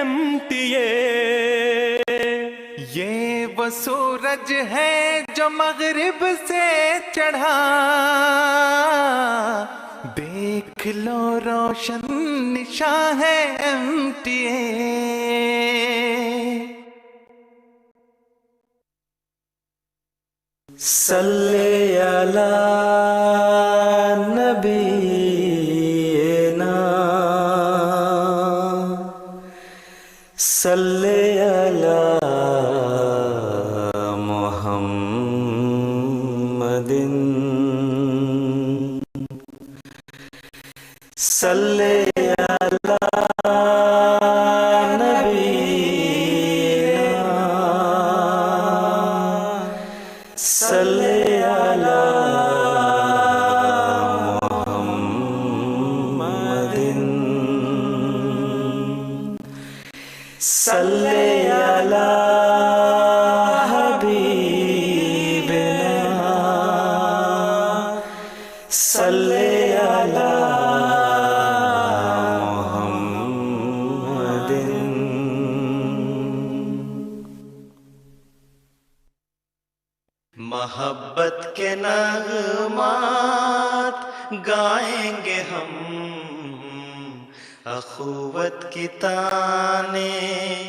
MTA. یہ وہ سورج ہے جو مغرب سے چڑھا، دیکھ لو روشن نشاں ہے MTA. صلی علی نبینا، صلی علی محمد، صلی علی نبینا، صلی علی محمد، صلی علی حبیبنا، صلی علی محمد. محبت کے نغمات گائیں گے ہم، اخوت کی تانیں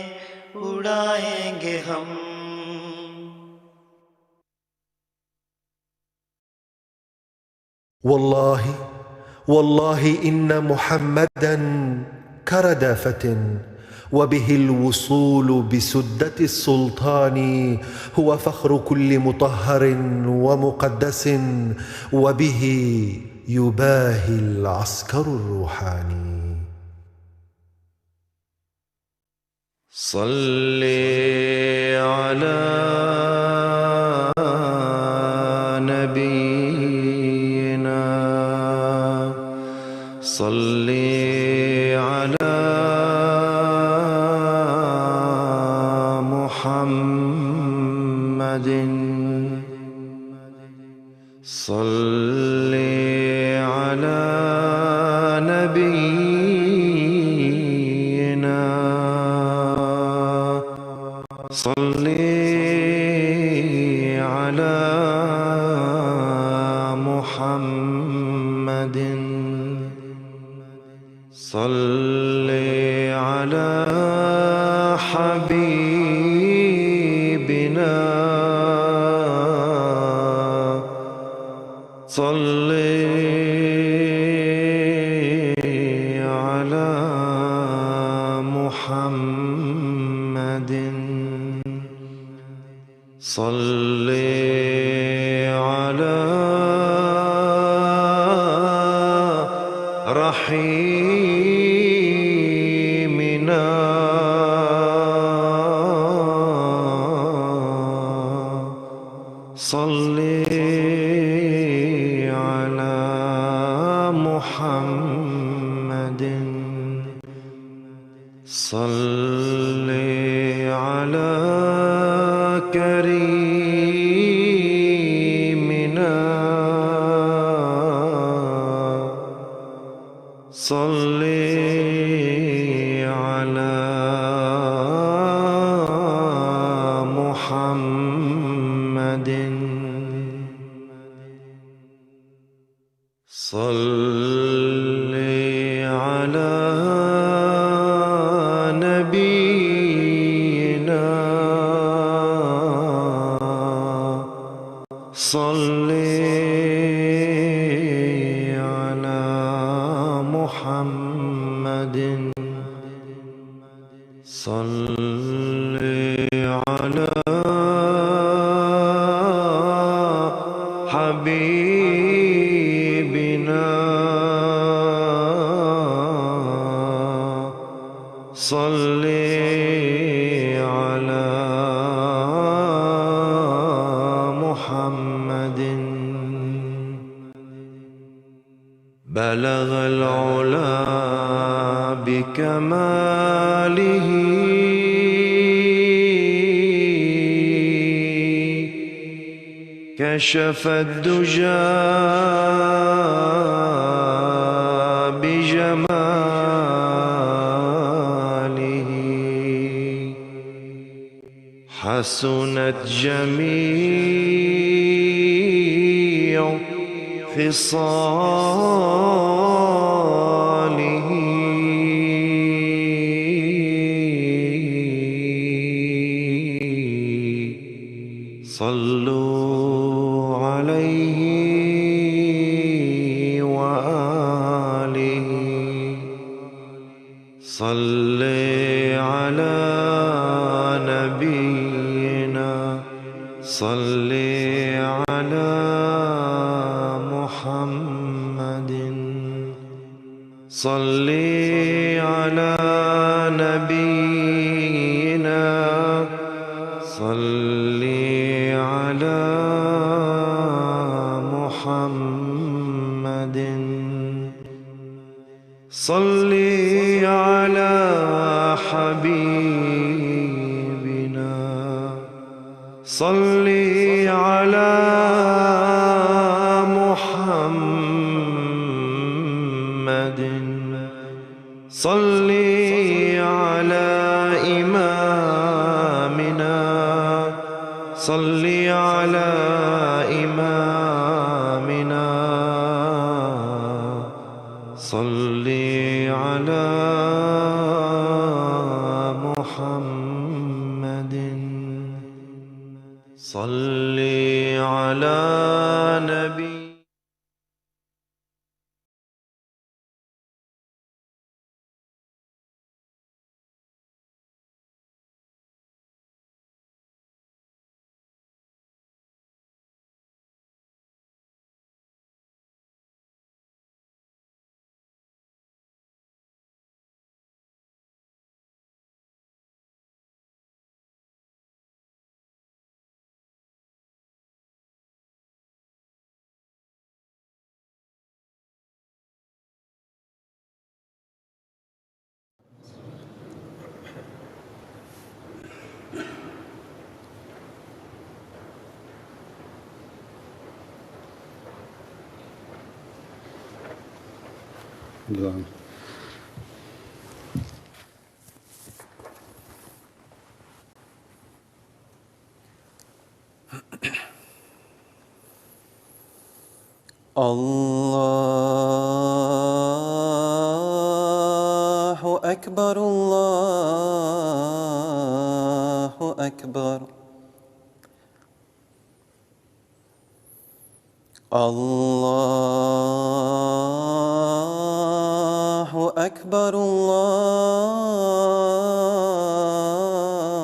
اڑائیں گے ہم. والله إن محمدا كردافة، وبه الوصول بسدة السلطان هو فخر كل مطهر ومقدس، وبه يباهي العسكر الروحاني. صلي على نبينا، صلي على محمد، صلي على نبينا، صلي على محمد، صلي على حبيبنا، صلي على محمد، صلي على رحيمنا، صلي على محمد، صلي على كريمنا، صلي على محمد، صلي على نبينا، صلي على محمد، صلي على حبيبنا، صلي على محمد. بلغ العلا بكماله، كشف الدجى بجماله، حسنت جميع خصاله صلوا عليه وآله صل على نبينا صل على محمد صل على نبينا صل على محمد صل على حبيبنا صل على محمد صل على إمامنا صل على إمامنا صل على محمد صل على نبي الله أكبر الله أكبر الله أكبر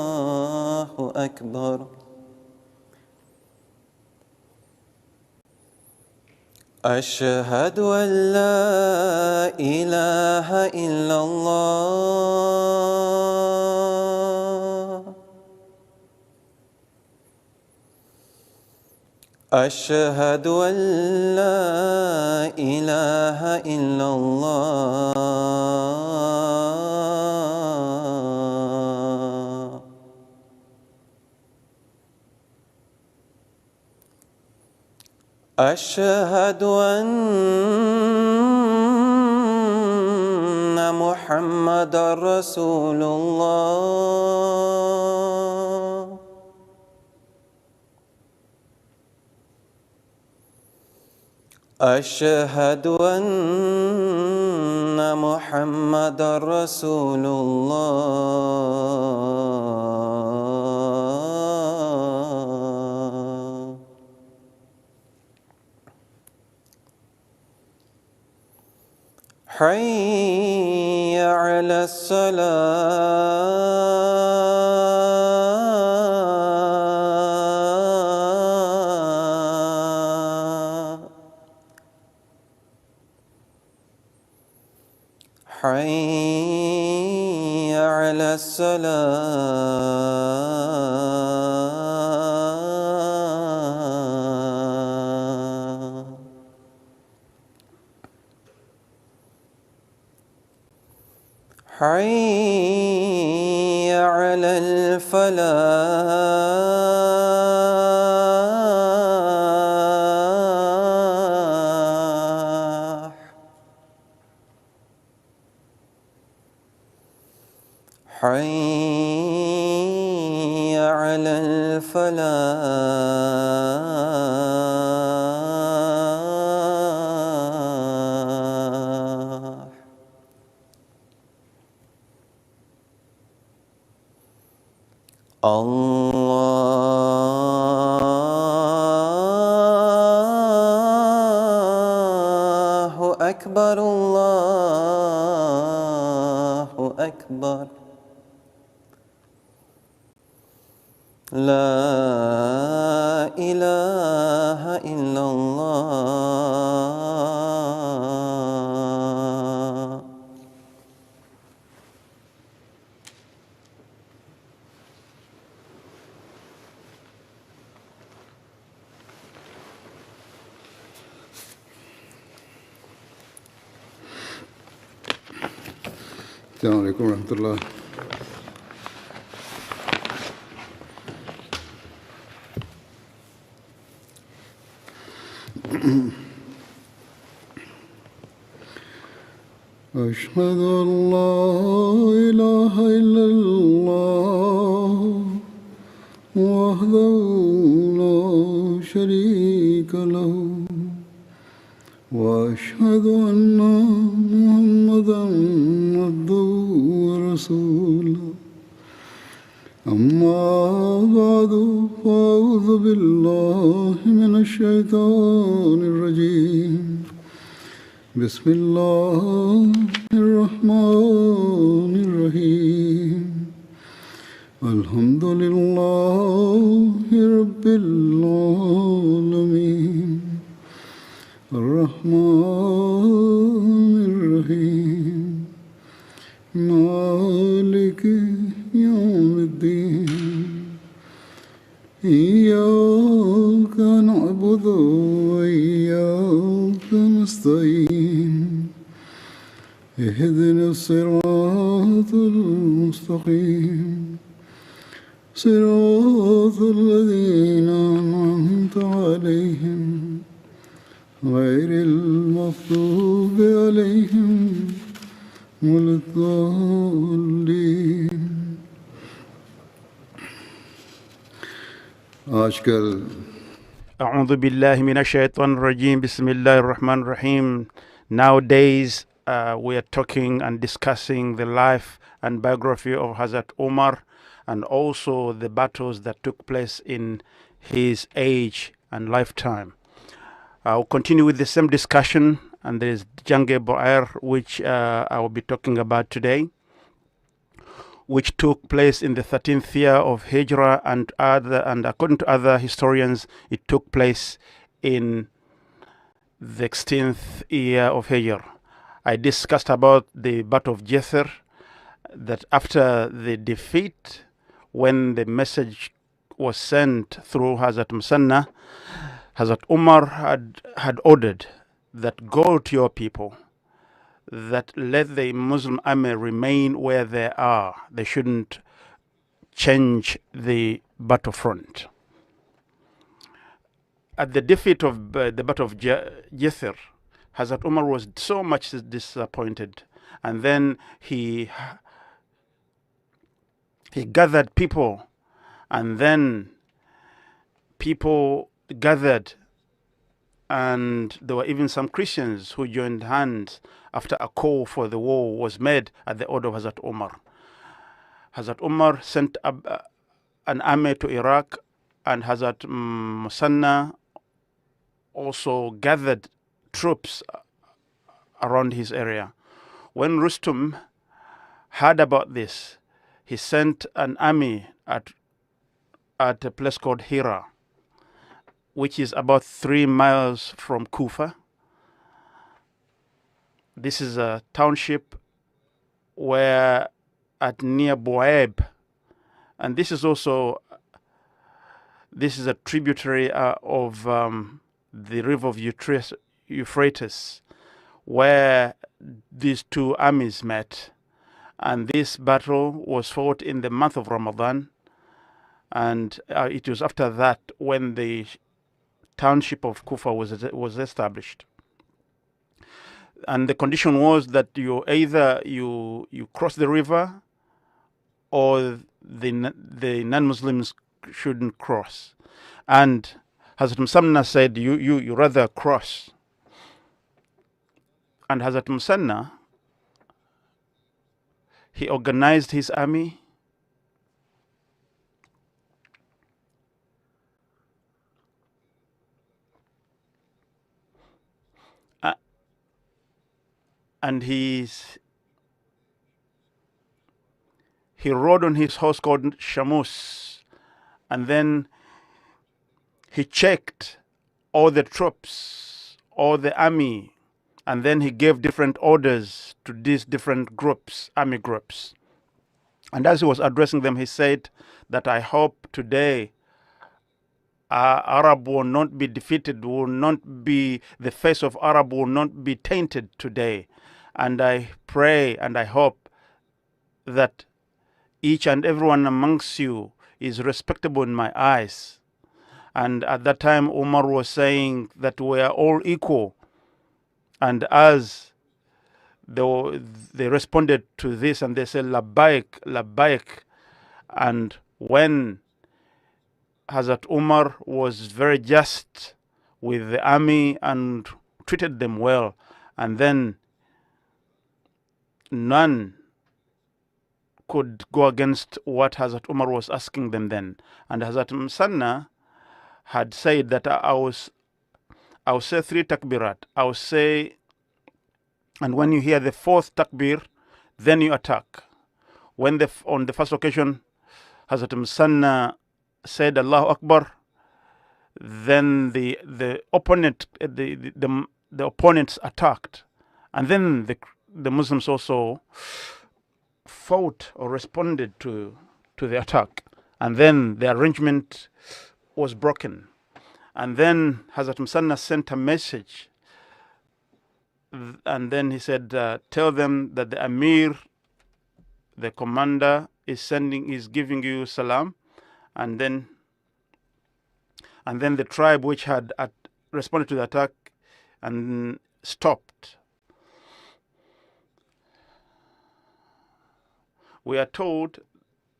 الله أكبر أشهد أن لا إله إلا الله أشهد أن لا إله إلا الله أشهد أن محمدًا رسول الله أشهد أن محمدًا رسول الله حي على الصلاة حي على الصلاة حي على الفلاح حي على على الفلاح. الله أكبر الله أكبر. لا إله إلا الله. السلام عليكم ورحمة الله. أشهد أن لا إله إلا الله وحده لا شريك له وأشهد أن محمدا عبده ورسوله. أما بعد فأعوذ بالله من الشيطان الرجيم. بسم الله الرحمن الرحيم. الحمد لله رب العالمين الرحمن الرحيم مالك يوم الدين. إياك نعبد وإياك نستعين. اهدنا الصراط المستقيم صراط الذين أنعمت عليهم غير المغضوب عليهم ولا الضالين. आजकल أعوذ بالله من الشيطان الرجيم بسم الله الرحمن الرحيم. Nowadays we are talking and discussing the life and biography of Hazrat Umar and also the battles that took place in his age and lifetime. I'll continue with the same discussion, and there is Jange Boer, which I will be talking about today, which took place in the 13th year of Hijrah, and according to other historians, it took place in the 16th year of Hijrah. I discussed about the Battle of Jether, that after the defeat, when the message was sent through Hazrat Musanna, Hazrat Umar had ordered that go to your people, that let the Muslim army remain where they are. They shouldn't change the battlefront. At the defeat of the Battle of Jether, Hazrat Umar was so much disappointed, and then he gathered people, and then people gathered, and there were even some Christians who joined hands after a call for the war was made at the order of Hazrat Umar. Hazrat Umar sent an army to Iraq, and Hazrat Musanna also gathered troops around his area. When Rustum heard about this, he sent an army at a place called Hira, which is about 3 miles from Kufa. This is a township where at near Boab, and this is a tributary of the river of Euphrates, where these two armies met. And this battle was fought in the month of Ramadan, and it was after that when the township of Kufa was established. And the condition was that you either you cross the river, or the non-Muslims shouldn't cross. And Hazrat Musanna said, you rather cross. And Hazrat Musanna, he organized his army. And he rode on his horse called Shamus, and then he checked all the troops, all the army, and then he gave different orders to these different groups, army groups. And as he was addressing them, he said that I hope today Arab will not be defeated, the face of Arab will not be tainted today. And I pray and I hope that each and everyone amongst you is respectable in my eyes. And at that time, Umar was saying that we are all equal. And as they responded to this and they said, Labbaik, Labbaik. And when Hazrat Umar was very just with the army and treated them well, and then none could go against what Hazrat Umar was asking them then. And Hazrat Musanna had said that I will say 3 takbirat. I will say, and when you hear the 4th takbir, then you attack. When on the first occasion, Hazrat Musanna said Allahu Akbar, then the opponents attacked, and then the Muslims also fought or responded to the attack, and then the arrangement was broken. And then Hazrat Musanna sent a message, and then he said, tell them that the Amir, the commander, is giving you salam. And then the tribe which had responded to the attack and stopped. We are told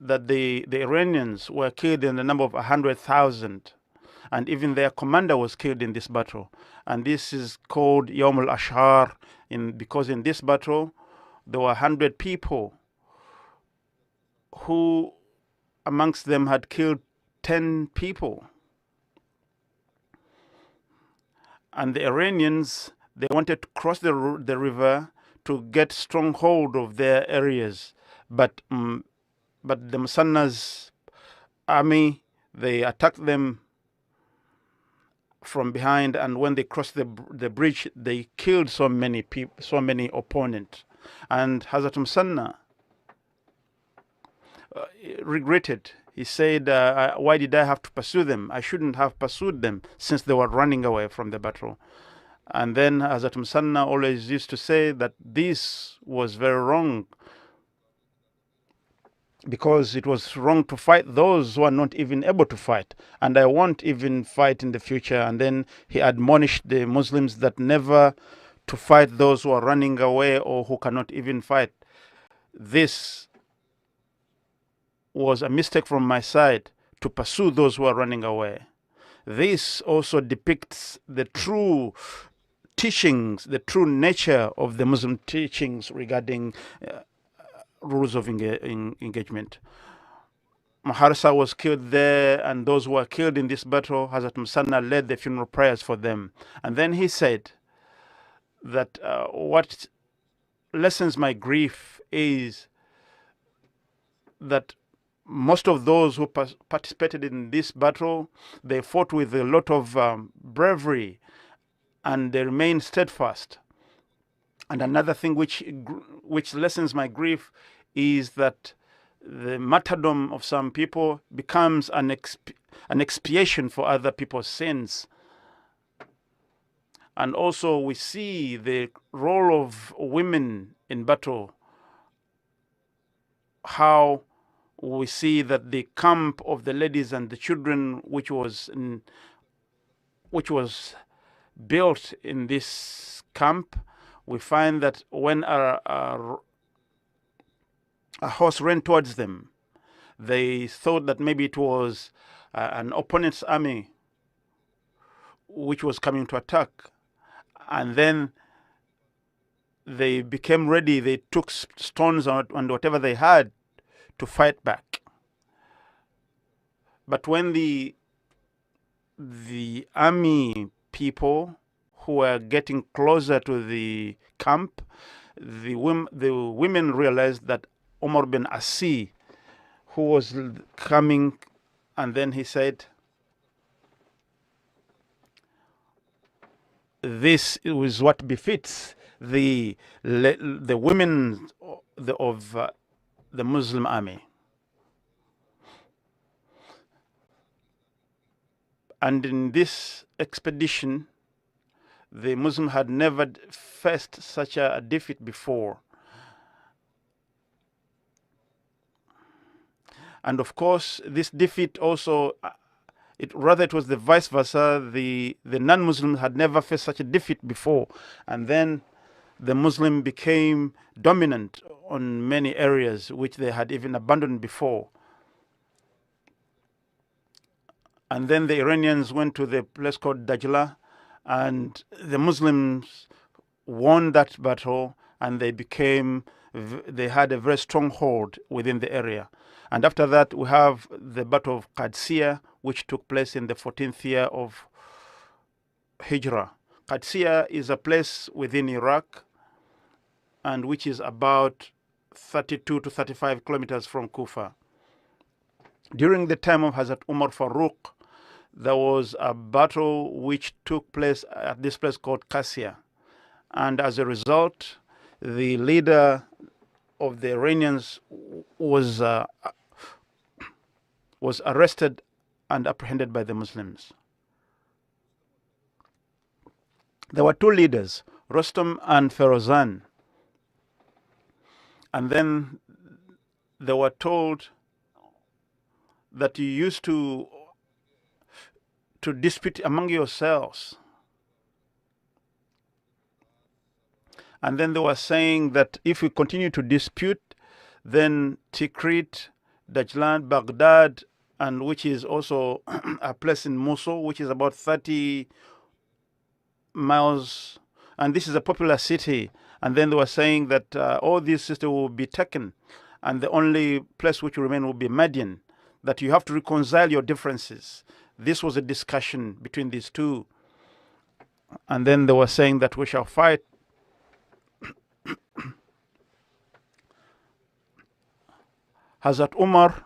that the Iranians were killed in the number of 100,000, and even their commander was killed in this battle. And this is called Yawm al-Ashhar, because in this battle there were 100 people who amongst them had killed 10 people. And the Iranians, they wanted to cross the river to get stronghold of their areas. But the Musanna's army, they attacked them from behind, and when they crossed the bridge, they killed so many people, so many opponents. And Hazrat Musanna regretted. He said, why did I have to pursue them? I shouldn't have pursued them since they were running away from the battle. And then Hazrat Musanna always used to say that this was very wrong, because it was wrong to fight those who are not even able to fight, and I won't even fight in the future. And then he admonished the Muslims that never to fight those who are running away or who cannot even fight. This was a mistake from my side, to pursue those who are running away. This also depicts the true teachings, the true nature of the Muslim teachings regarding rules of engagement. Maharsa was killed there, and those who were killed in this battle, Hazrat Musanna led the funeral prayers for them. And then he said that what lessens my grief is that most of those who participated in this battle, they fought with a lot of bravery, and they remained steadfast. And another thing which lessens my grief is that the martyrdom of some people becomes an expiation for other people's sins. And also we see the role of women in battle, how we see that the camp of the ladies and the children, which was built in this camp, we find that when a horse ran towards them, They thought that maybe it was an opponent's army which was coming to attack. And then they became ready. They took stones and whatever they had to fight back. But when the army people who were getting closer to the camp, the women realized that Umar bin Asi, who was coming, and then he said, this is what befits the women of the Muslim army. And in this expedition, the Muslim had never faced such a defeat before. And of course, this defeat also, it was the vice versa. The non-Muslims had never faced such a defeat before. And then the Muslim became dominant on many areas which they had even abandoned before. And then the Iranians went to the place called Dajla, and the Muslims won that battle, and they had a very strong hold within the area. And after that, we have the Battle of Qadsiya, which took place in the 14th year of Hijrah. Qadsiya is a place within Iraq, and which is about 32 to 35 kilometers from Kufa. During the time of Hazrat Umar Farooq, there was a battle which took place at this place called Qadsiya. And as a result, the leader of the Iranians was arrested and apprehended by the Muslims. There were two leaders, Rostam and Ferozan. And then they were told that you used to dispute among yourselves. And then they were saying that if we continue to dispute, then Tikrit, Dajlan, Baghdad, and which is also a place in Mosul, which is about 30 miles, and this is a popular city. And then they were saying that all these cities will be taken, and the only place which will remain will be Madian, that you have to reconcile your differences. This was a discussion between these two. And then they were saying that we shall fight. Hazrat Umar,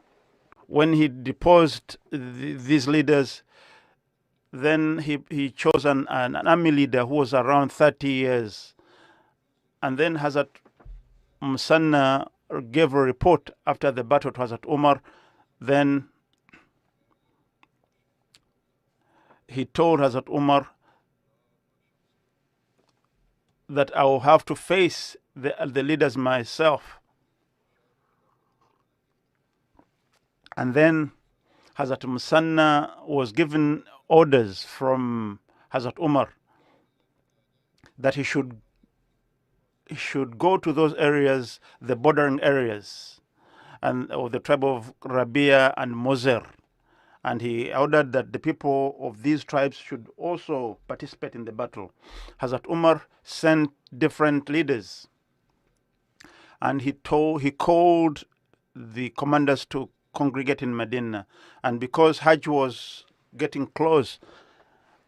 when he deposed these leaders, then he chose an army leader who was around 30 years. And then Hazrat Musanna gave a report after the battle to Hazrat Umar. Then he told Hazrat Umar that I will have to face the leaders myself. And then Hazrat Musanna was given orders from Hazrat Umar that he should go to those areas, the bordering areas, and of the tribe of Rabia and Moser. And he ordered that the people of these tribes should also participate in the battle. Hazrat Umar sent different leaders, and he called the commanders to congregate in Medina. And because Hajj was getting close,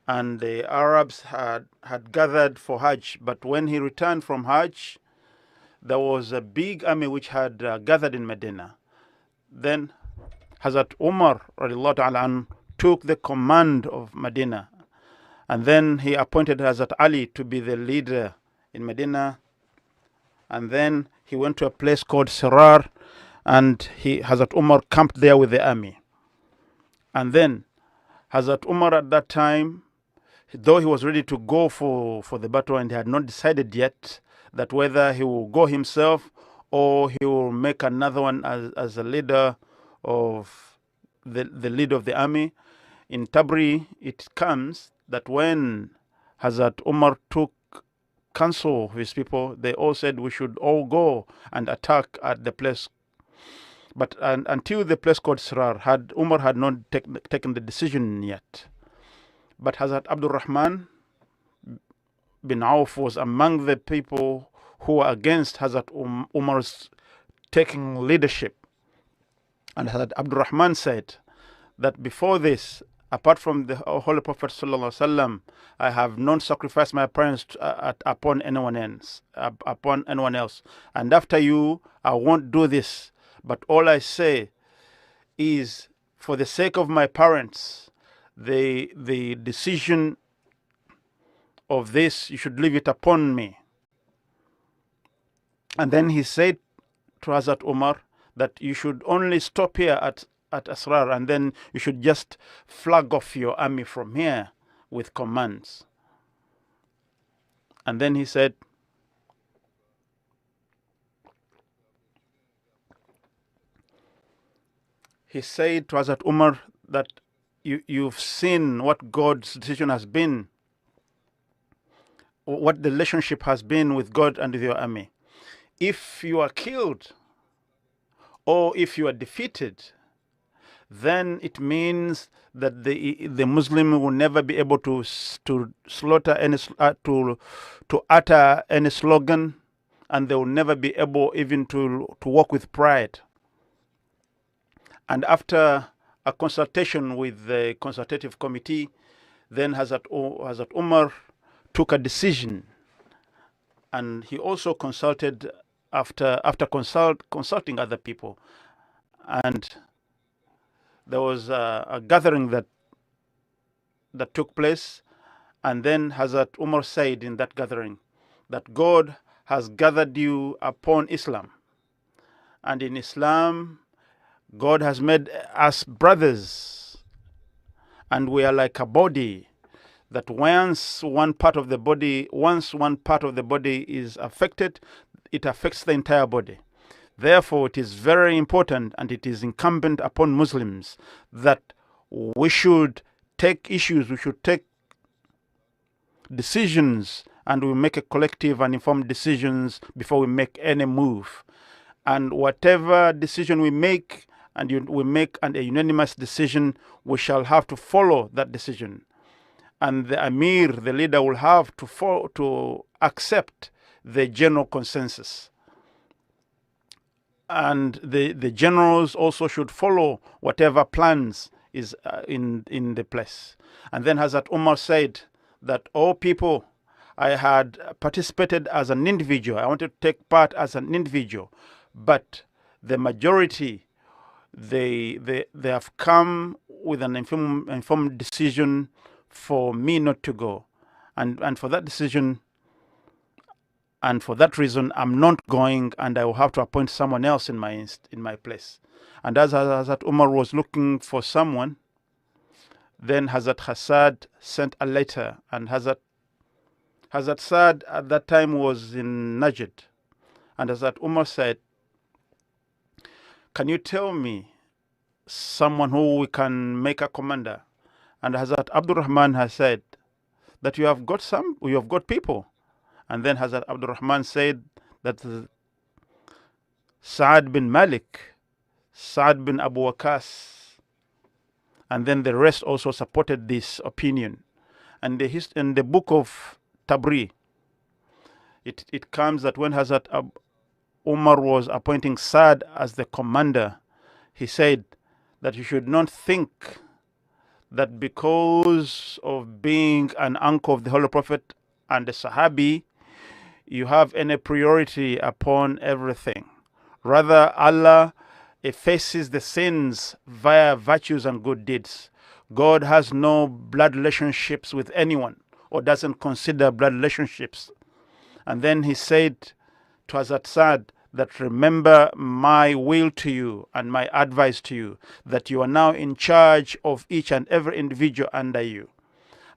and the Arabs had gathered for Hajj, but when he returned from Hajj, there was a big army which had gathered in Medina. Then Hazrat Umar radiallahu ta'ala took the command of Medina, and then he appointed Hazrat Ali to be the leader in Medina. And then he went to a place called Sirar, and Hazrat Umar camped there with the army. And then Hazrat Umar at that time, though he was ready to go for the battle, and he had not decided yet that whether he will go himself or he will make another one as a leader of the leader of the army. In Tabri, it comes that when Hazrat Umar took counsel of his people, they all said we should all go and attack at the place But until the place called Sirar, Umar had not taken the decision yet. But Hazrat Abdul Rahman bin Auf was among the people who were against Hazrat Umar's taking leadership. And Hazrat Abdul Rahman said that before this, apart from the Holy Prophet ﷺ, I have not sacrificed my parents upon anyone else. And after you, I won't do this. But all I say is, for the sake of my parents, the decision of this, you should leave it upon me. And then he said to Hazrat Umar that you should only stop here at Asrar, and then you should just flag off your army from here with commands. And then he said, to Hazrat Umar that you've seen what God's decision has been, what the relationship has been with God and with your army. If you are killed or if you are defeated, then it means that the Muslim will never be able to slaughter any to utter any slogan, and they will never be able even to walk with pride. And after a consultation with the consultative committee, then Hazrat Umar took a decision, and he also consulted after consulting other people, and there was a gathering that took place, and then Hazrat Umar said in that gathering that God has gathered you upon Islam, and in Islam God has made us brothers, and we are like a body, that once one part of the body is affected, it affects the entire body. Therefore, it is very important, and it is incumbent upon Muslims that we should take issues, we should take decisions, and we make a collective and informed decisions before we make any move. And whatever decision we make, and we make a unanimous decision, we shall have to follow that decision. And the Amir, the leader, will have to accept the general consensus. And the generals also should follow whatever plans is in the place. And then Hazrat Umar said that, all people, I had participated as an individual. I wanted to take part as an individual. But the majority, they have come with an informed decision for me not to go. And for that decision, and for that reason, I'm not going, and I will have to appoint someone else in my place. And as Hazrat Umar was looking for someone, then Hazrat Hassad sent a letter, and Hazrat Saad at that time was in Najd. And Hazrat Umar said, can you tell me someone who we can make a commander? And Hazrat Abdul Rahman has said that you have got people. And then Hazrat Abdul Rahman said that Saad bin Malik, Saad bin Abu Waqas, and then the rest also supported this opinion. And in the book of Tabri, it comes that when Hazrat Umar was appointing Saad as the commander, he said that you should not think that because of being an uncle of the Holy Prophet and a Sahabi, you have any priority upon everything. Rather, Allah effaces the sins via virtues and good deeds. God has no blood relationships with anyone, or doesn't consider blood relationships. And then he said to Hazrat Saad that, remember my will to you and my advice to you, that you are now in charge of each and every individual under you.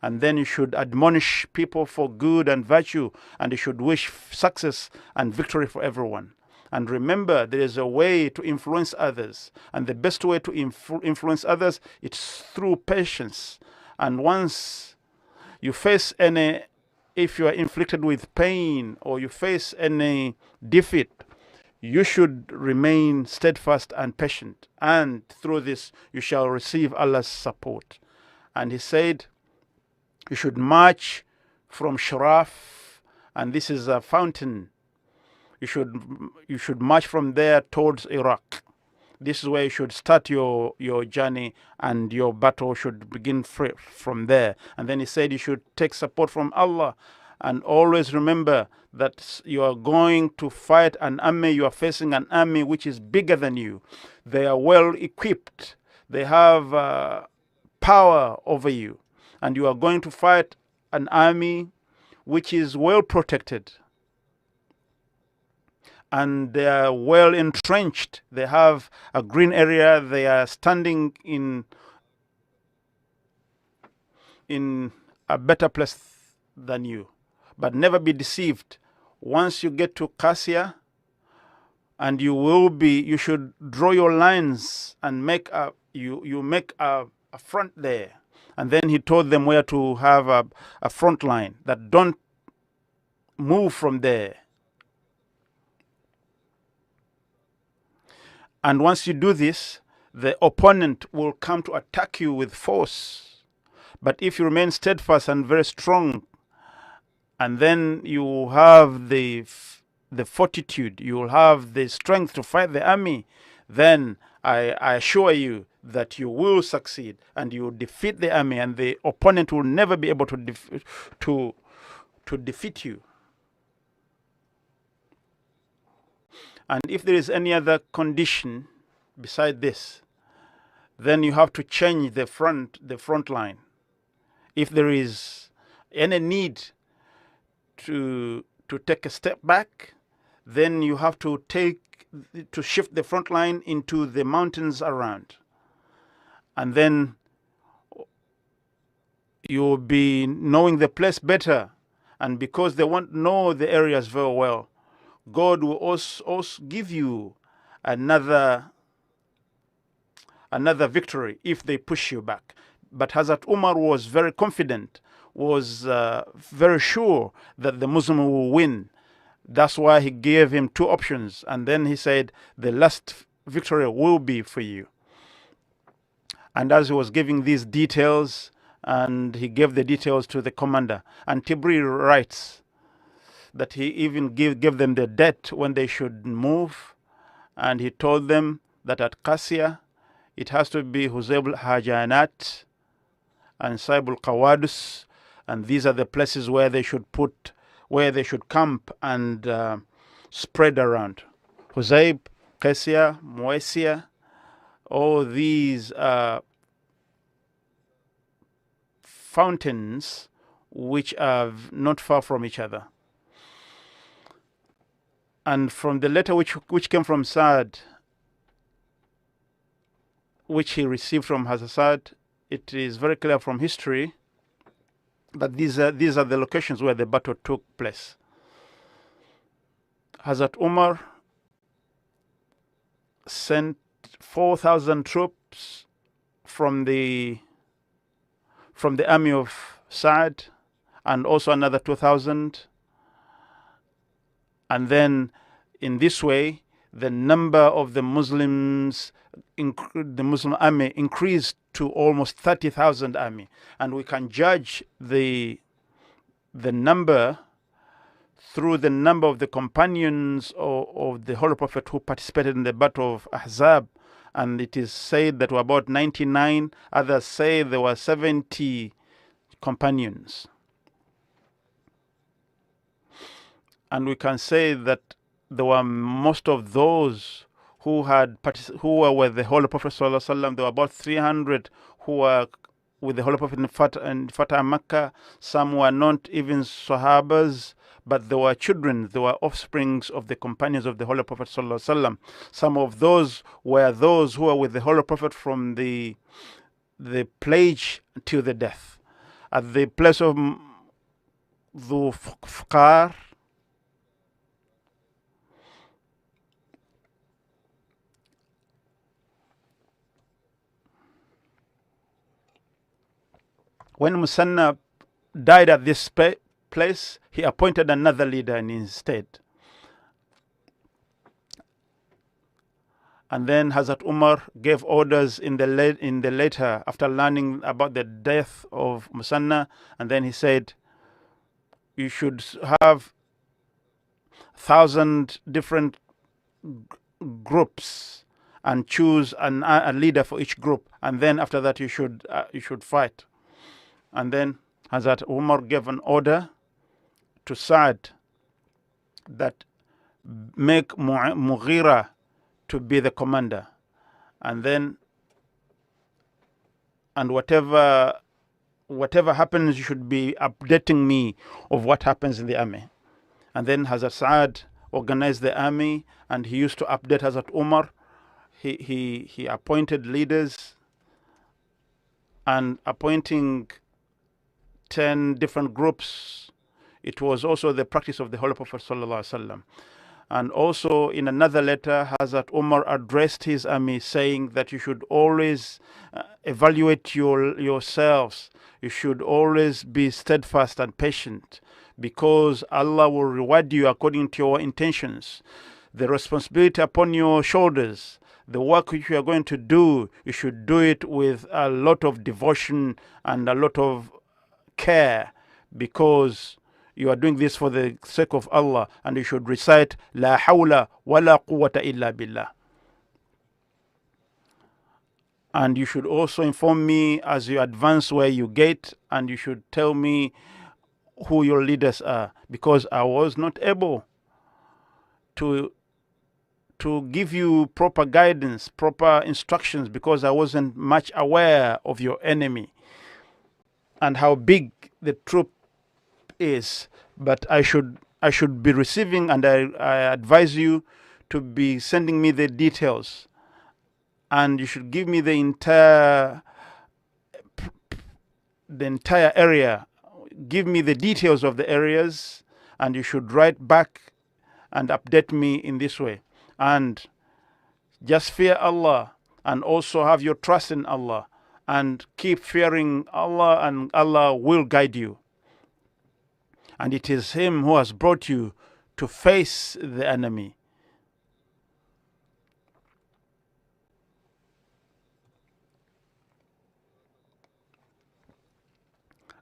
And then you should admonish people for good and virtue, and you should wish success and victory for everyone. And remember, there is a way to influence others, and the best way to influence others is through patience. And once you face if you are inflicted with pain, or you face any defeat, you should remain steadfast and patient, and through this you shall receive Allah's support. And he said, you should march from Sharaf, and this is a fountain. You should march from there towards Iraq. This is where you should start your journey, and your battle should begin from there. And then he said you should take support from Allah, and always remember that you are going to fight an army. You are facing an army which is bigger than you. They are well equipped. They have power over you. And you are going to fight an army which is well protected. And they are well entrenched. They have a green area. They are standing in a better place than you. But never be deceived. Once you get to Qassia, and you should draw your lines and make a front there. And then he told them where to have a front line, that don't move from there. And once you do this, the opponent will come to attack you with force. But if you remain steadfast and very strong, and then you have the fortitude, you will have the strength to fight the army, then I assure you that you will succeed and you will defeat the army, and the opponent will never be able to defeat you. And if there is any other condition beside this, then you have to change the front line. If there is any need to take a step back, then you have to shift the front line into the mountains around. And then you'll be knowing the place better. And because they won't know the areas very well, God will also give you another victory if they push you back. But Hazrat Umar was very confident, was very sure that the Muslim will win. That's why he gave him two options. And then he said, the last victory will be for you. And as he was giving these details, and he gave the details to the commander, and Tibri writes that he even gave them the date when they should move. And he told them that at Qassia, it has to be Huzayb al-Hajanat and Saib al-Qawadus, and these are the places where they should camp and spread around. Huzayb, Qassia, Muasia, all these fountains which are not far from each other. And from the letter which came from Saad, which he received from Hazrat, it is very clear from history that these are the locations where the battle took place. Hazrat Umar sent 4,000 troops from the army of Saad, and also another 2,000. And then in this way, the number of the Muslims, the Muslim army, increased to almost 30,000 army. And we can judge the number through the number of the companions of the Holy Prophet who participated in the Battle of Ahzab. And it is said that were about 99. Others say there were 70 companions. And we can say that there were most of those who were with the Holy Prophet ﷺ. There were about 300 who were with the Holy Prophet in Fatah Makkah. Some were not even Sahabas, but they were children, they were offsprings of the companions of the Holy Prophet ﷺ. Some of those were those who were with the Holy Prophet from the plague till the death. At the place of Dhu Fuqar, when Musanna died at this place, he appointed another leader in his stead. And then Hazrat Umar gave orders in the later, after learning about the death of Musanna, and then he said, you should have 1,000 different groups and choose a leader for each group, and then after that you should fight. And then Hazrat Umar gave an order to Sa'd that make Mughira to be the commander, and whatever happens, you should be updating me of what happens in the army. And then Hazrat Sa'd organized the army, and he used to update Hazrat Umar. He appointed leaders, and appointing 10 different groups. It was also the practice of the Holy Prophet sallallahu alaihi wasallam. And also in another letter, Hazrat Umar addressed his army saying that you should always evaluate yourselves. You should always be steadfast and patient, because Allah will reward you according to your intentions. The responsibility upon your shoulders, the work which you are going to do, you should do it with a lot of devotion and a lot of care, because you are doing this for the sake of Allah, and you should recite La hawla wa la quwwata illa billah. And you should also inform me as you advance where you get, and you should tell me who your leaders are, because I was not able to give you proper guidance, proper instructions, because I wasn't much aware of your enemy and how big the troop is. But I should be receiving, and I advise you to be sending me the details, and you should give me the entire area. Give me the details of the areas, and you should write back and update me in this way. And just fear Allah, and also have your trust in Allah, and keep fearing Allah, and Allah will guide you. And it is Him who has brought you to face the enemy.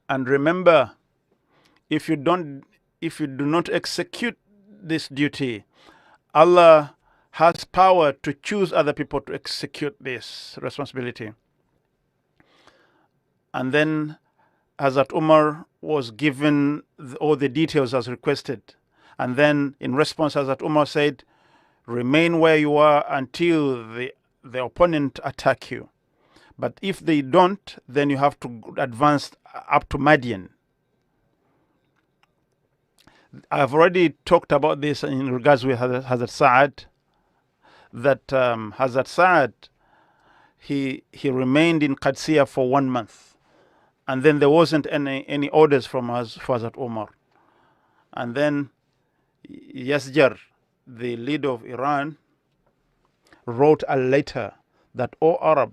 And remember, if you do not execute this duty, Allah has power to choose other people to execute this responsibility. And then Hazrat Umar was given all the details as requested. And then in response, Hazrat Umar said, remain where you are until the opponent attack you. But if they don't, then you have to advance up to Madian. I've already talked about this in regards with Hazrat Sa'd, that Hazrat Sa'd, he remained in Qadsiya for 1 month. And then there wasn't any orders from Hazrat Umar. And then Yazjar, the leader of Iran, wrote a letter that, O Arab,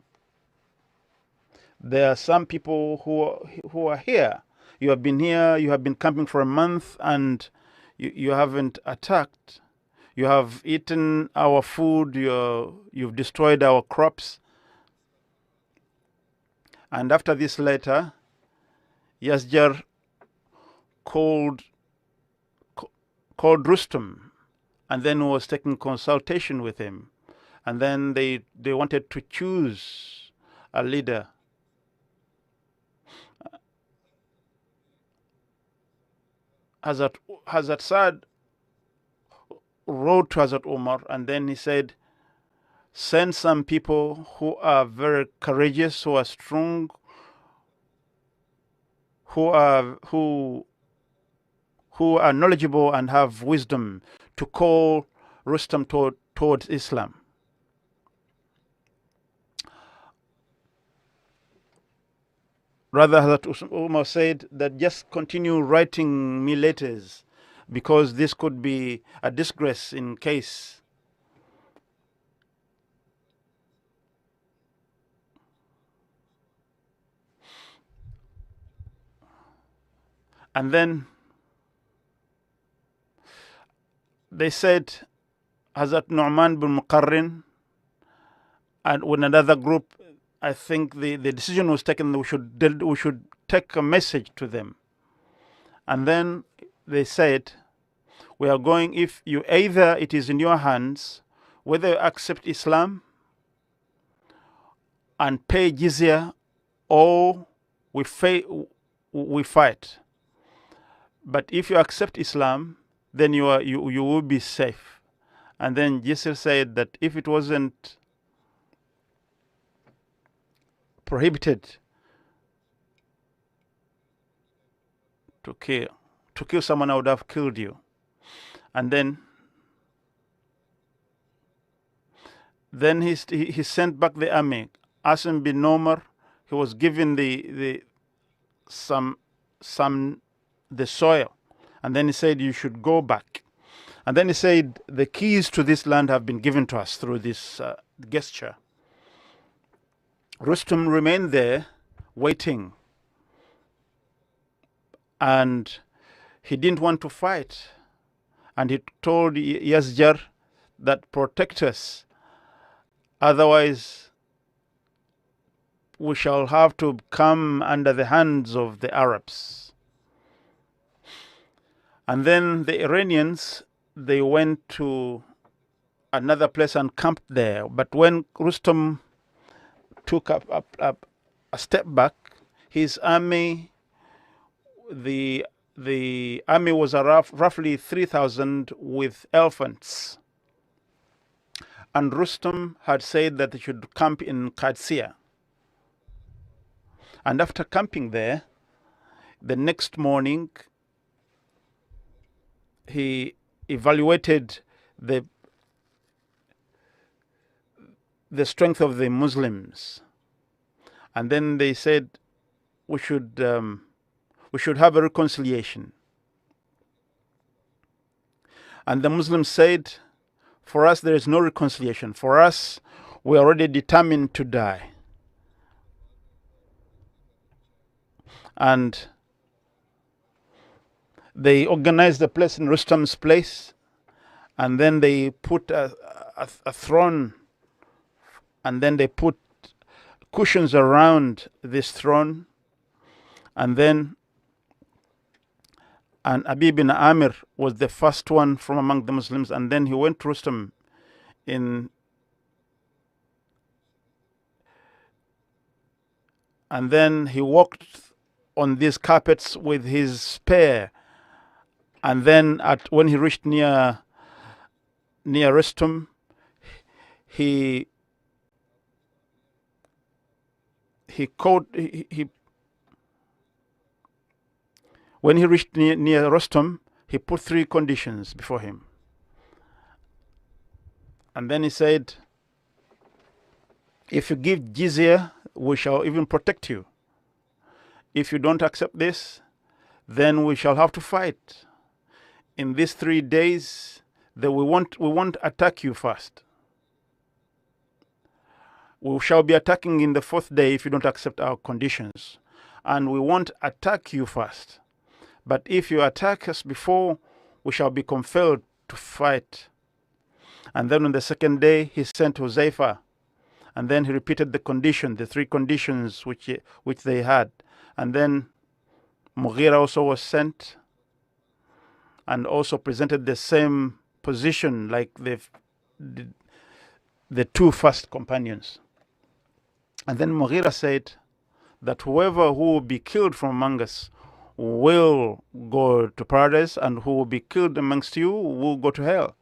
there are some people who are here. You have been here, you have been camping for a month, and you haven't attacked. You have eaten our food, you've destroyed our crops. And after this letter, Yazjar called Rustum, and then was taking consultation with him. And then they wanted to choose a leader. Hazrat Sa'd wrote to Hazrat Umar, and then he said, send some people who are very courageous, who are strong, who are knowledgeable and have wisdom, to call Rustam towards Islam. Rather, Hazrat Umar said that just continue writing me letters, because this could be a disgrace in case. And then they said Hazrat Nu'man bin Muqarrin And with another group, I think the decision was taken that we should take a message to them. And then they said, we are going, if you either, it is in your hands, whether you accept Islam and pay jizya, or we fight. But if you accept Islam, then you will be safe. And then Jesus said that if it wasn't prohibited to kill someone, I would have killed you. And then he sent back the army. Asim bin Nomar, he was given the soil, and then he said, you should go back. And then he said, the keys to this land have been given to us through this gesture. Rustum remained there waiting, and he didn't want to fight. And he told Yazjar that protect us, otherwise we shall have to come under the hands of the Arabs. And then the Iranians, they went to another place and camped there. But when Rustam took a step back, his army, the army was roughly 3,000 with elephants. And Rustam had said that they should camp in Qadsiya. And after camping there, the next morning, he evaluated the strength of the Muslims. And then they said, we should have a reconciliation. And the Muslims said, for us, there is no reconciliation. For us, we are already determined to die. And they organized a place in Rustam's place, and then they put a throne, and then they put cushions around this throne, and Abi bin Amir was the first one from among the Muslims, and then he went to Rustam and then he walked on these carpets with his spear, and then when he reached near Rustam, when he reached near Rustam, he put 3 conditions before him. And then he said, if you give jizya, we shall even protect you. If you don't accept this, then we shall have to fight. In these 3 days, we won't attack you first. We shall be attacking in the 4th day if you don't accept our conditions. And we won't attack you first. But if you attack us before, we shall be compelled to fight. And then on the 2nd day, he sent Huzaifa. And then he repeated the 3 conditions which they had. And then Mughira also was sent and also presented the same position like the 2 first companions. And then Mughira said that who will be killed from among us will go to paradise, and who will be killed amongst you will go to hell.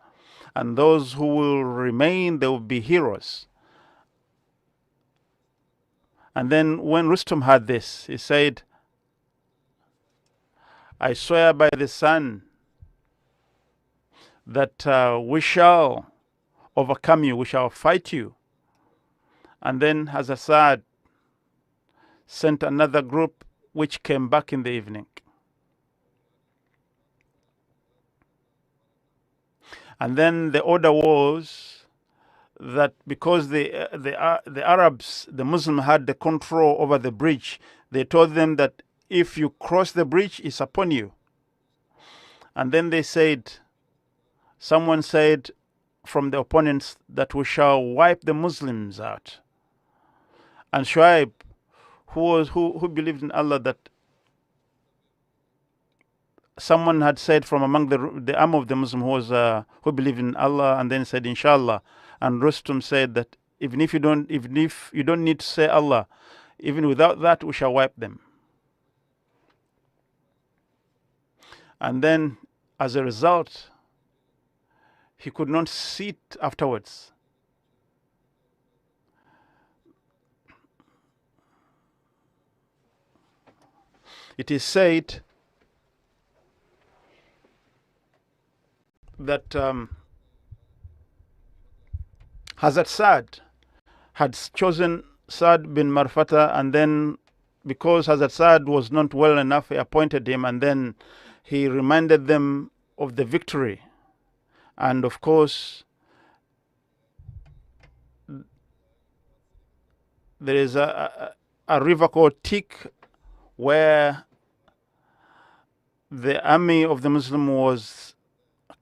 And those who will remain, they will be heroes. And then when Rustam heard this, he said, I swear by the sun that we shall overcome you, we shall fight you. And then Hazasad sent another group which came back in the evening. And then the order was that because the Arabs, the Muslims, had the control over the bridge, they told them that if you cross the bridge, it's upon you. And then they said, someone said, from the opponents that we shall wipe the Muslims out. And Shuaib, who believed in Allah, that someone had said from among the arm of the Muslim who believed in Allah, and then said Inshallah. And Rustum said that even if you don't need to say Allah, even without that we shall wipe them. And then as a result, he could not sit afterwards. It is said that Hazrat Saad had chosen Saad bin Marfata, and then because Hazrat Saad was not well enough, he appointed him, and then he reminded them of the victory. And of course, there is a river called Tik, where the army of the Muslim was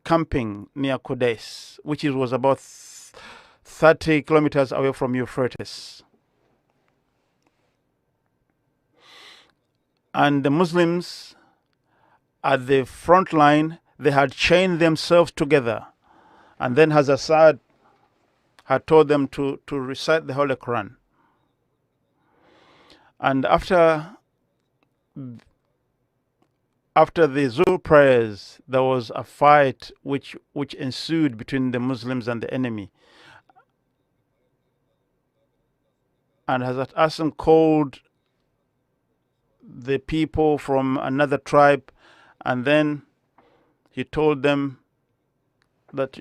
camping near Qudais, which was about 30 kilometers away from Euphrates. And the Muslims at the front line, they had chained themselves together. And then Hazrat Saad had told them to recite the Holy Quran. And after the Zuhr prayers, there was a fight which ensued between the Muslims and the enemy. And Hazrat Asim called the people from another tribe, and then he told them that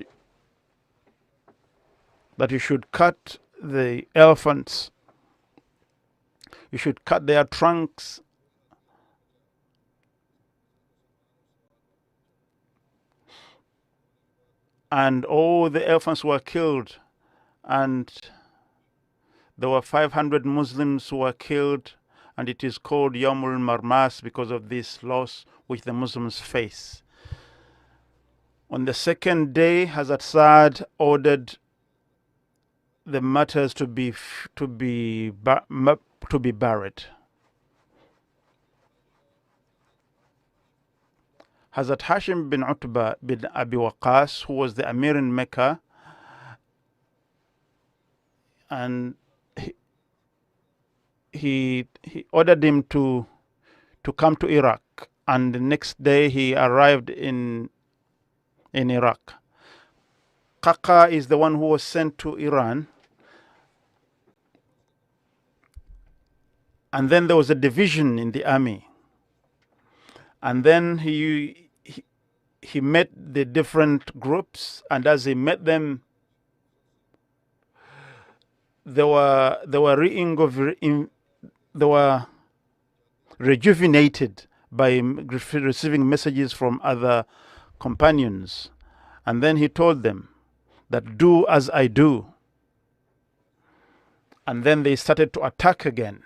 you should cut the elephants, you should cut their trunks, and all the elephants were killed, and there were 500 Muslims who were killed, and it is called Yawmul Marmas because of this loss which the Muslims face. On the second day, Hazrat Saad ordered the martyrs to be buried. Hazrat Hashim bin Utbah bin Abi Waqas, who was the Amir in Mecca, and he ordered him to come to Iraq, and the next day he arrived in Iraq. Qaqa is the one who was sent to Iran, and then there was a division in the army, and then he met the different groups, and as he met them, they were rejuvenated by receiving messages from other companions. And then he told them that do as I do. And then they started to attack again.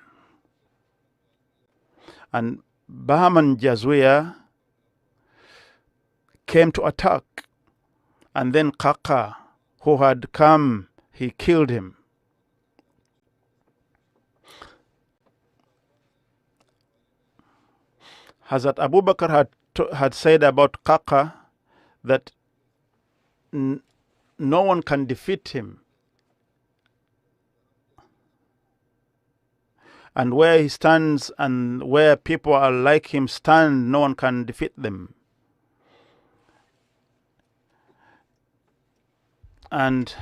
And Bahman Jazwiya came to attack. And then Qaqa, who had come, he killed him. Hazrat Abu Bakr had said about Qaqa that no one can defeat him. And where he stands and where people are like him stand, no one can defeat them. And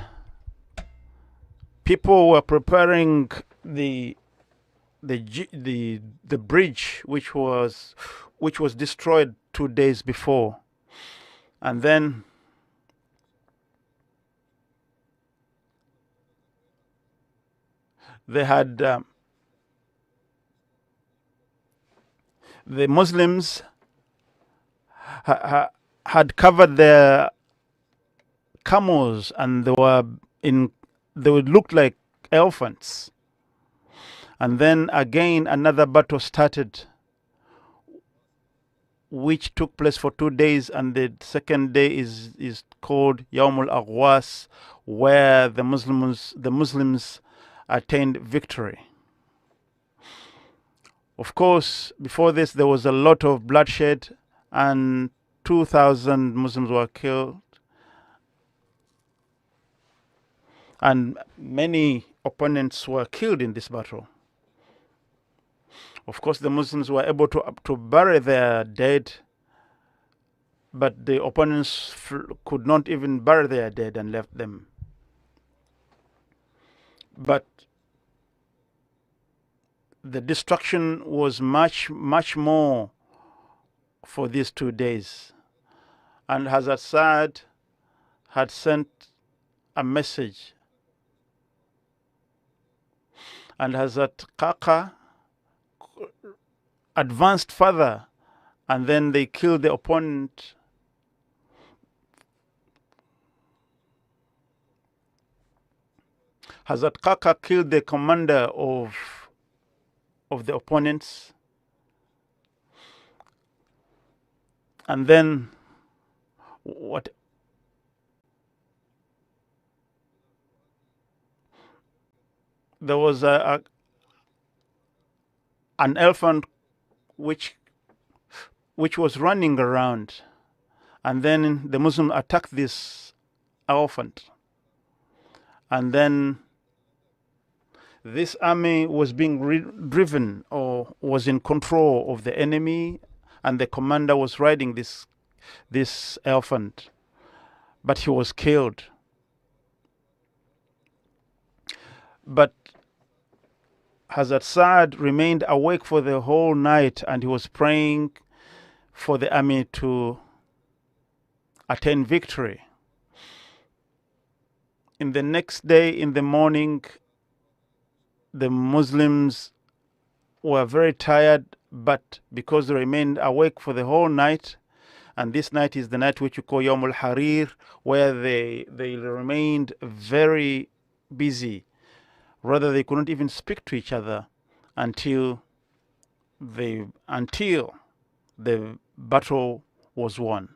people were preparing the bridge which was destroyed 2 days before, and then they had the Muslims had covered their camels, and they would look like elephants. And then again another battle started, which took place for 2 days, and the second day is called Yawm al-Aghwas, where the Muslims attained victory. Of course, before this there was a lot of bloodshed, and 2,000 Muslims were killed, and many opponents were killed in this battle. Of course, the Muslims were able to bury their dead, but the opponents could not even bury their dead and left them. But the destruction was much more for these 2 days. And Hazrat Saad had sent a message, and Hazrat Kaka advanced further, and then they killed the opponent. Hazrat Kaka killed the commander of the opponents, and then there was an elephant which was running around, and then the Muslim attacked this elephant, and then this army was being driven, or was in control of the enemy, and the commander was riding this elephant, but he was killed. But Hazrat Saad remained awake for the whole night, and he was praying for the army to attain victory. In the next day, in the morning, the Muslims were very tired, but because they remained awake for the whole night, and this night is the night which you call Yawm al-Harir, where they remained very busy. Rather, they couldn't even speak to each other until the battle was won.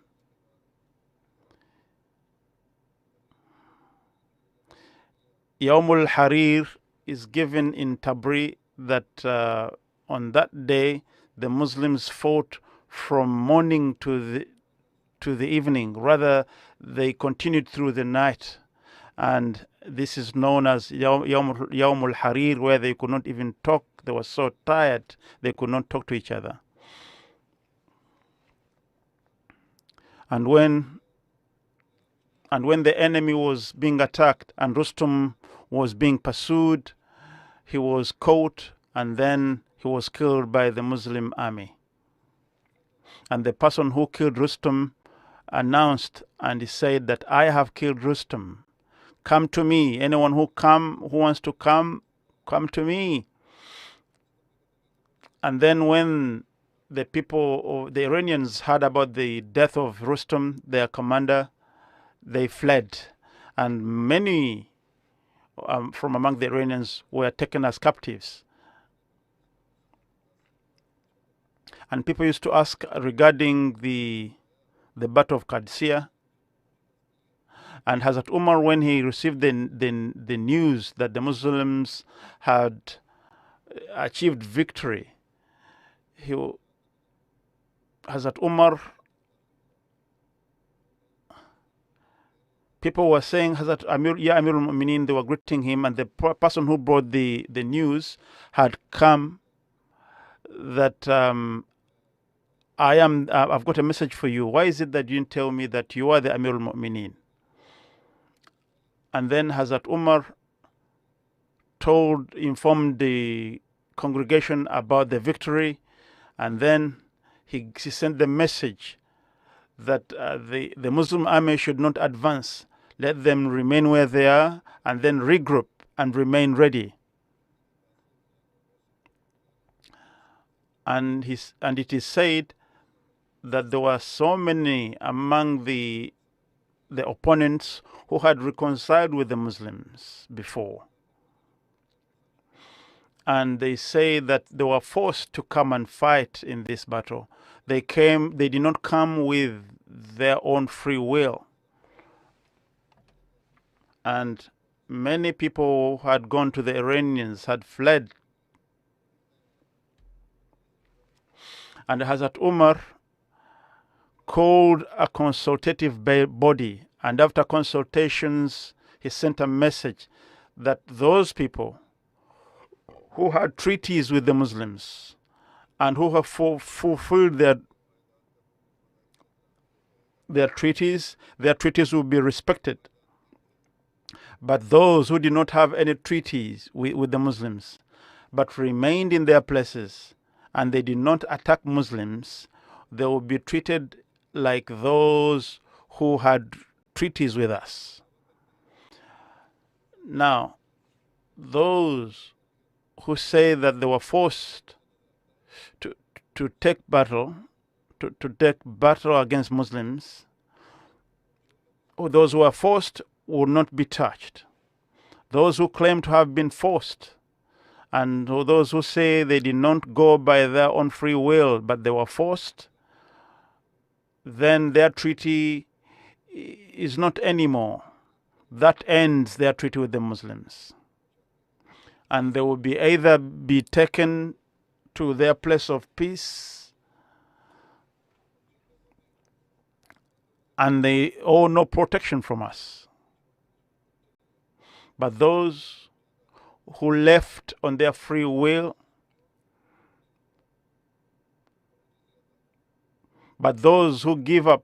Yawm al-Harir is given in Tabri that on that day the Muslims fought from morning to the evening. Rather, they continued through the night, and this is known as Yawm al-Harir, where they could not even talk. They were so tired they could not talk to each other. And when the enemy was being attacked and Rustum was being pursued, he was caught, and then he was killed by the Muslim army. And the person who killed Rustum announced, and he said that I have killed Rustum. Come to me. Anyone who wants to come to me. And then when the people, the Iranians, heard about the death of Rustum, their commander, they fled, and many from among the Iranians were taken as captives. And people used to ask regarding the Battle of Qadisiyah. And Hazrat Umar, when he received the news that the Muslims had achieved victory, Hazrat Umar, people were saying, Hazrat Amir, Ya Amir al-Mu'mineen, they were greeting him, and the person who brought the news had come that I've got a message for you. Why is it that you didn't tell me that you are the Amir al-Mu'mineen? And then Hazrat Umar informed the congregation about the victory, and then he sent the message that the Muslim army should not advance. Let them remain where they are, and then regroup and remain ready. And it is said that there were so many among the opponents who had reconciled with the Muslims before. and they say that they were forced to come and fight in this battle. They did not come with their own free will. And many people who had gone to the Iranians had fled. And Hazrat Umar called a consultative body, and after consultations, he sent a message that those people who had treaties with the Muslims and who have fulfilled their treaties will be respected. But those who did not have any treaties with the Muslims, but remained in their places, and they did not attack Muslims, they will be treated like those who had treaties with us. Now, those who say that they were forced to take battle, to take battle against Muslims, or those who are forced will not be touched. Those who claim to have been forced, and those who say they did not go by their own free will, but they were forced, then their treaty is not anymore. That ends their treaty with the Muslims. And they will either be taken to their place of peace, and they owe no protection from us. But those who left on their free will, but those who give up,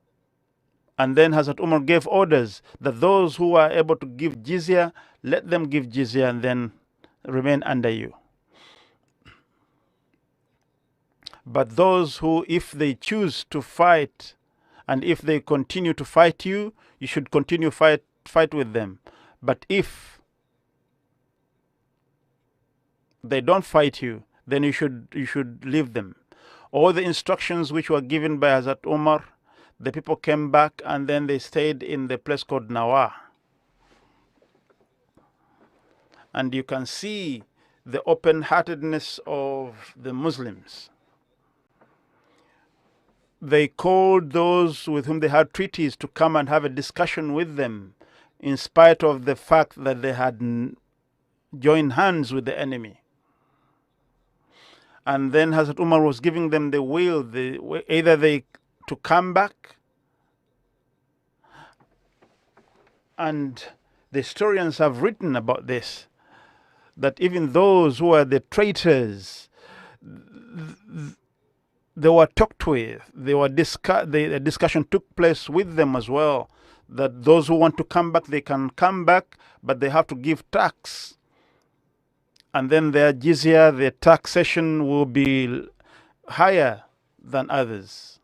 and then Hazrat Umar gave orders that those who are able to give jizya, let them give jizya and then remain under you. But those who, if they choose to fight, and if they continue to fight you, you should continue fight with them. But if they don't fight you, then you should leave them. All the instructions which were given by Hazrat Umar, the people came back and then they stayed in the place called Nawa. And you can see the open-heartedness of the Muslims. They called those with whom they had treaties to come and have a discussion with them, in spite of the fact that they had joined hands with the enemy. And then Hazrat Umar was giving them the will, either they to come back, and the historians have written about this, that even those who are the traitors, they were talked with, the discussion took place with them as well, that those who want to come back, they can come back, but they have to give tax. And then their jizya, their taxation will be higher than others.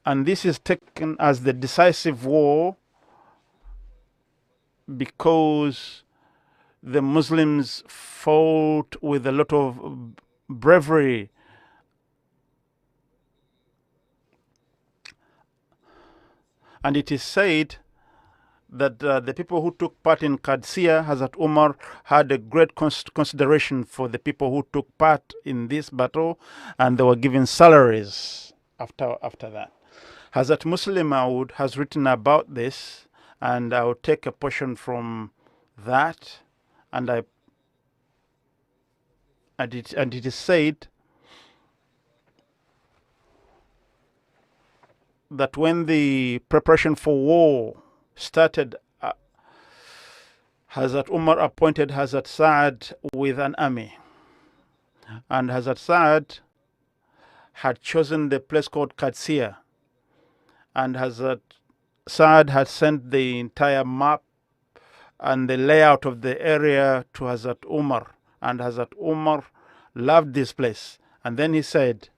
And this is taken as the decisive war because the Muslims fought with a lot of bravery. And it is said that the people who took part in Qadisiyah, Hazrat Umar had a great consideration for the people who took part in this battle, and they were given salaries after that. Hazrat Muslim Maud has written about this, and I will take a portion from that, and it is said that when the preparation for war started, Hazrat Umar appointed Hazrat Sa'ad with an army, and Hazrat Sa'ad had chosen the place called Qadisiyah, and Hazrat Sa'ad had sent the entire map and the layout of the area to Hazrat Umar, and Hazrat Umar loved this place. And then he said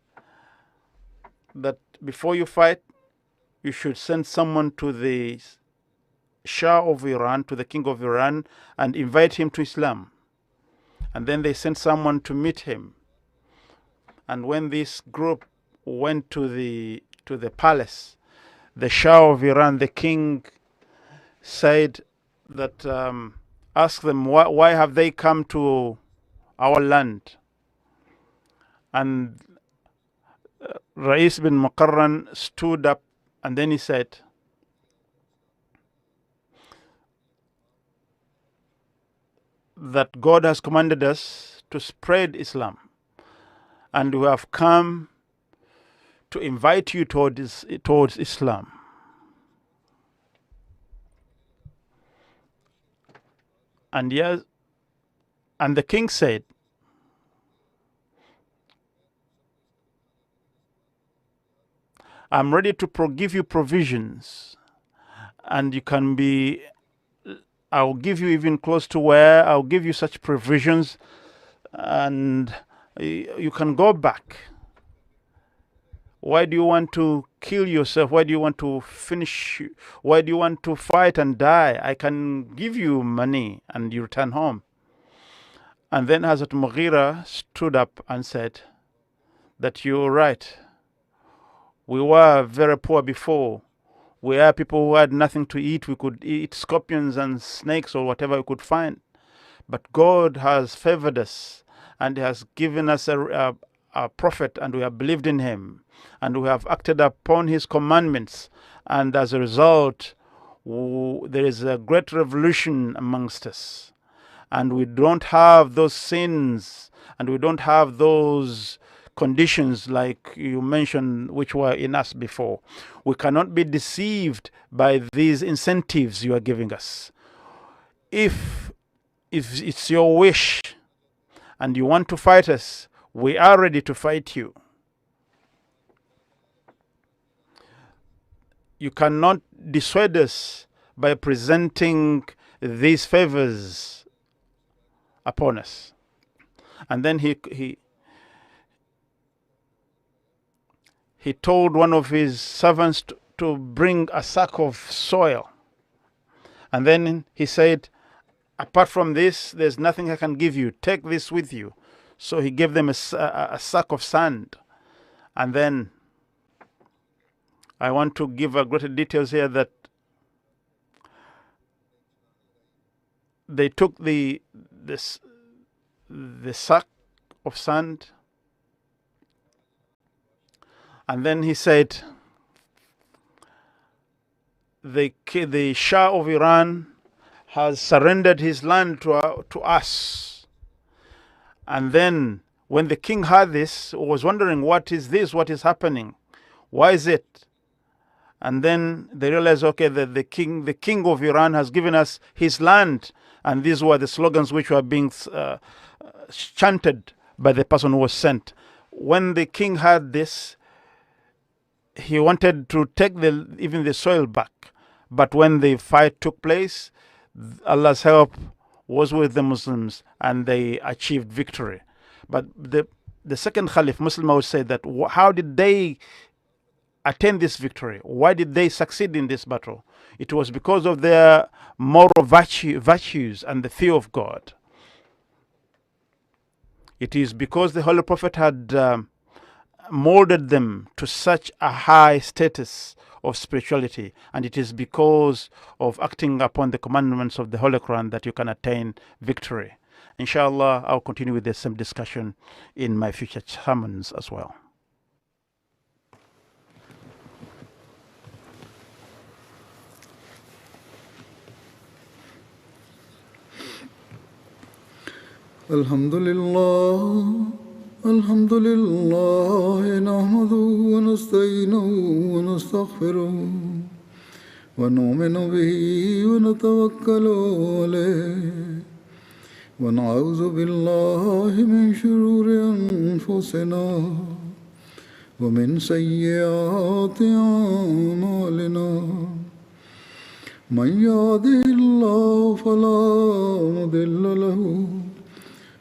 that before you fight, you should send someone to the Shah of Iran, to the King of Iran, and invite him to Islam. And then they sent someone to meet him. And when this group went to the palace, the Shah of Iran, the king, said that asked them, why have they come to our land? And Rais bin Muqarran stood up and then he said, that God has commanded us to spread Islam, and we have come to invite you towards Islam. And yes, and the king said, I'm ready to give you provisions, and you can be, I'll give you even close to where I'll give you such provisions, and you can go back. Why do you want to kill yourself? Why do you want to finish? Why do you want to fight and die? I can give you money and you return home. And then Hazrat Mughira stood up and said that you're right. We were very poor before. We are people who had nothing to eat. We could eat scorpions and snakes or whatever we could find. But God has favored us and has given us a prophet, and we have believed in him, and we have acted upon his commandments. And as a result, there is a great revolution amongst us. And we don't have those sins, and we don't have those conditions like you mentioned, which were in us before. We cannot be deceived by these incentives you are giving us. If it's your wish and you want to fight us, we are ready to fight you. You cannot dissuade us by presenting these favors upon us. And then he told one of his servants to bring a sack of soil. And then he said, apart from this, there's nothing I can give you. Take this with you. So he gave them a sack of sand. And then I want to give a greater details here that they took the sack of sand, and then he said, the Shah of Iran has surrendered his land to us. And then when the king heard this, was wondering, what is this? What is happening? Why is it? And then they realized, okay, that the king of Iran has given us his land. And these were the slogans which were being chanted by the person who was sent. When the king heard this, he wanted to take even the soil back. But when the fight took place, Allah's help was with the Muslims and they achieved victory. But the second Caliph, Muslim, would say that how did they attain this victory? Why did they succeed in this battle? It was because of their moral virtues and the fear of God. It is because the Holy Prophet had molded them to such a high status of spirituality, and it is because of acting upon the commandments of the Holy Quran that you can attain victory. Inshallah, I'll continue with the same discussion in my future sermons as well. Alhamdulillah, nahmaduhu wa nasta'inuhu wa nastaghfiruh wa nu'minu bihi wa natawakkalu alayh wa na'udhu billahi min shururi anfusina wa min sayyiati a'malina. Man yahdihillahu fala mudilla lahu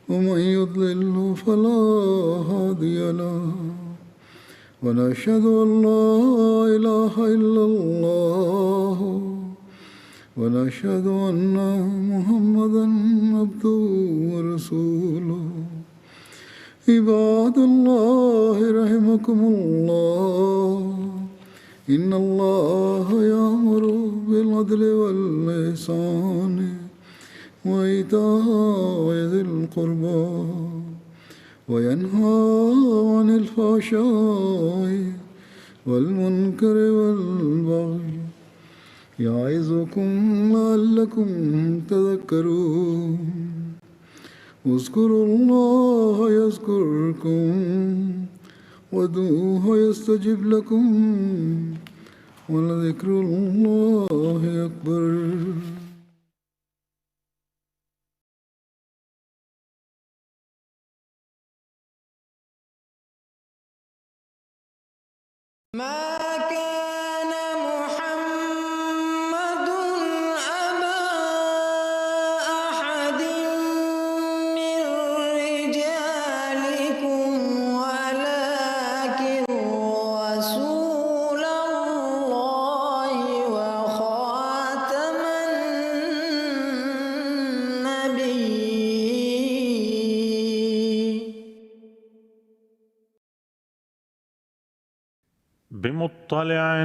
ومن يضلل فلا هادي له ونشهد أن لا إله إلا الله ونشهد أن محمدا عبده ورسوله عباد الله رحمكم الله إن الله يأمر بالعدل والإحسان وإيتاء ذي القربى وينهى عن الفحشاء والمنكر والبغي يعظكم لعلكم تذكرون اذكروا الله يذكركم وادعوه يستجب لكم ولذكر الله أكبر. بمطلع